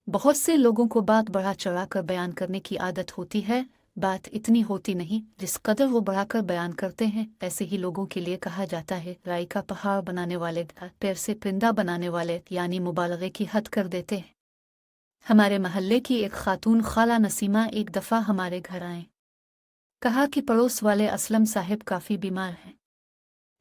बहुत से लोगों को बात बढ़ा चढ़ाकर बयान करने की आदत होती है। बात इतनी होती नहीं जिस कदर वो बढ़ाकर बयान करते हैं। ऐसे ही लोगों के लिए कहा जाता है राई का पहाड़ बनाने वाले, पैर से परिंदा बनाने वाले, यानी मुबालगे की हद कर देते हैं। हमारे महल्ले की एक खातून खाला नसीमा एक दफ़ा हमारे घर आए। कहा कि पड़ोस वाले असलम साहिब काफ़ी बीमार हैं।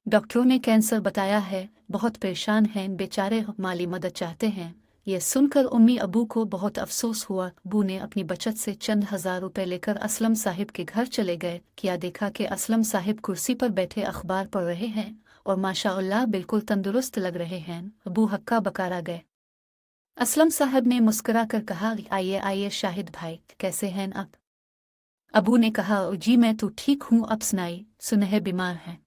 डॉक्टरों ने कैंसर बताया है, बहुत परेशान हैं, बेचारे माली मदद चाहते हैं। ये सुनकर उम्मी अबू को बहुत अफसोस हुआ। अबू ने अपनी बचत से चंद हजार रुपए लेकर असलम साहिब के घर चले गए। क्या देखा कि असलम साहिब कुर्सी पर बैठे अखबार पढ़ रहे हैं और माशाअल्लाह बिल्कुल तंदुरुस्त लग रहे हैं। अबू हक्का बकारा गए। असलम साहब ने मुस्कुरा कर कहा, आइए आइए शाहिद भाई, कैसे हैं आप? अबू ने कहा, जी मैं तो ठीक हूँ, अब सुनाई, सुनहे बीमार हैं।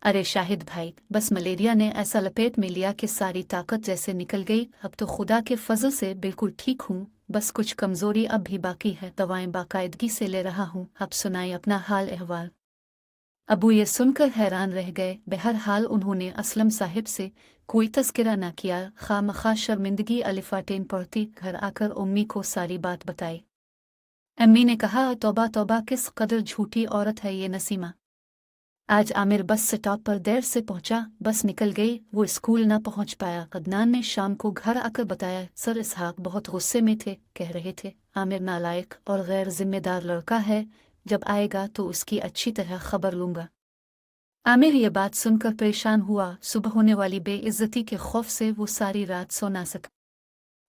अरे शाहिद भाई, बस मलेरिया ने ऐसा लपेट में लिया कि सारी ताकत जैसे निकल गई। अब तो खुदा के फजल से बिल्कुल ठीक हूँ, बस कुछ कमजोरी अब भी बाकी है, दवाएं बाकायदगी से ले रहा हूँ। अब सुनाई अपना हाल अहवाल। अबू ये सुनकर हैरान रह गए। बहरहाल उन्होंने असलम साहिब से कोई तस्करा न किया। खामखा शर्मिंदगी अलिफाटेन पढ़ती घर आकर उम्मी को सारी बात बताई। अम्मी ने कहा, तौबा तौबा, किस कदर झूठी औरत है ये नसीमा। आज आमिर बस स्टॉप पर देर से पहुंचा, बस निकल गई, वो स्कूल न पहुंच पाया। अदनान ने शाम को घर आकर बताया, सर इसहाक बहुत गुस्से में थे, कह रहे थे आमिर नालायक और गैर जिम्मेदार लड़का है, जब आएगा तो उसकी अच्छी तरह खबर लूंगा। आमिर ये बात सुनकर परेशान हुआ। सुबह होने वाली बेइज्जती के खौफ से वो सारी रात सो ना सका।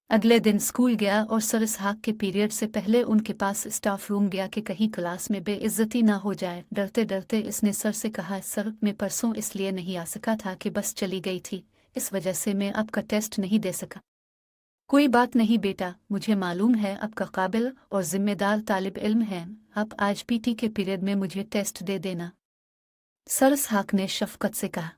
अगले दिन स्कूल गया और सर इसहाक के पीरियड से पहले उनके पास स्टाफ रूम गया कि कहीं क्लास में बेइज्जती ना हो जाए। डरते डरते इसने सर से कहा, सर मैं परसों इसलिए नहीं आ सका था कि बस चली गई थी, इस वजह से मैं आपका टेस्ट नहीं दे सका। कोई बात नहीं बेटा, मुझे मालूम है आपका काबिल और जिम्मेदार तालिब इल्म है, आप आज पीटी के पीरियड में मुझे टेस्ट दे देना। सर इसहाक ने शफकत से कहा।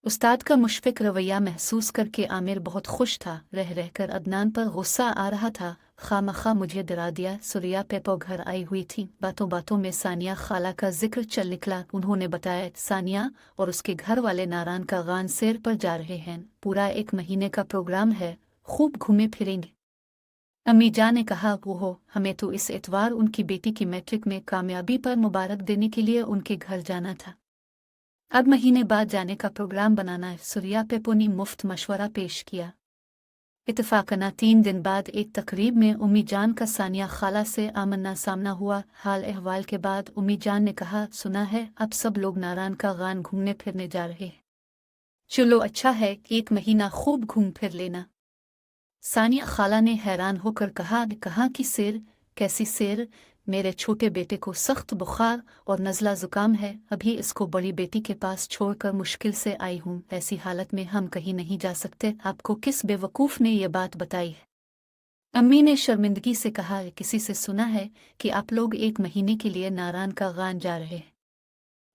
उस्ताद का मुशफ़िक़ रवैया महसूस करके आमिर बहुत खुश था। रह रहकर अदनान पर गुस्सा आ रहा था। खामखा मुझे डरा दिया। सुरिया पेपो घर आई हुई थी। बातों बातों में सानिया खाला का जिक्र चल निकला। उन्होंने बताया, सानिया और उसके घर वाले नारायण का गान सैर पर जा रहे हैं, पूरा 1 महीने का प्रोग्राम है, खूब घूमे फिरेंगे। अम्मी जान ने कहा, वो हो, हमें तो इस एतवार उनकी बेटी की मैट्रिक में कामयाबी पर मुबारक देने के लिए उनके घर जाना था। अब महीने बाद जाने का प्रोग्राम बनाना है। सुरिया पेपो ने मुफ्त मशवरा पेश किया। इत्तेफाकना 3 दिन बाद एक तकरीब में उम्मी जान का सानिया खाला से आमना सामना हुआ। हाल अहवाल के बाद उम्मी जान ने कहा, सुना है अब सब लोग नारायण का गान घूमने फिरने जा रहे हैं। चलो अच्छा है, 1 महीना खूब घूम फिर लेना। सानिया खाला ने हैरान होकर कहा, कहाँ की सैर? कैसी सैर? मेरे छोटे बेटे को सख्त बुखार और नज़ला ज़ुकाम है, अभी इसको बड़ी बेटी के पास छोड़कर मुश्किल से आई हूँ। ऐसी हालत में हम कहीं नहीं जा सकते। आपको किस बेवकूफ़ ने ये बात बताई है? अम्मी ने शर्मिंदगी से कहा, किसी से सुना है कि आप लोग 1 महीने के लिए नारायण का गान जा रहे हैं।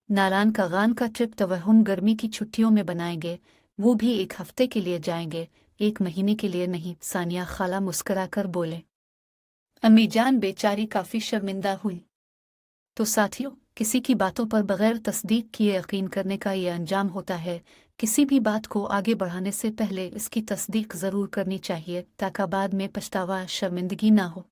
नारायण का गान का ट्रिप तो हम गर्मी की छुट्टियों में बनाएंगे, वो भी 1 हफ्ते के लिए जाएंगे, 1 महीने के लिए नहीं। सानिया खाला मुस्कुराकर बोले। अम्मी जान बेचारी काफ़ी शर्मिंदा हुई। तो साथियों, किसी की बातों पर बगैर तस्दीक किए यकीन करने का ये अंजाम होता है। किसी भी बात को आगे बढ़ाने से पहले इसकी तस्दीक ज़रूर करनी चाहिए, ताकि बाद में पछतावा, शर्मिंदगी ना हो।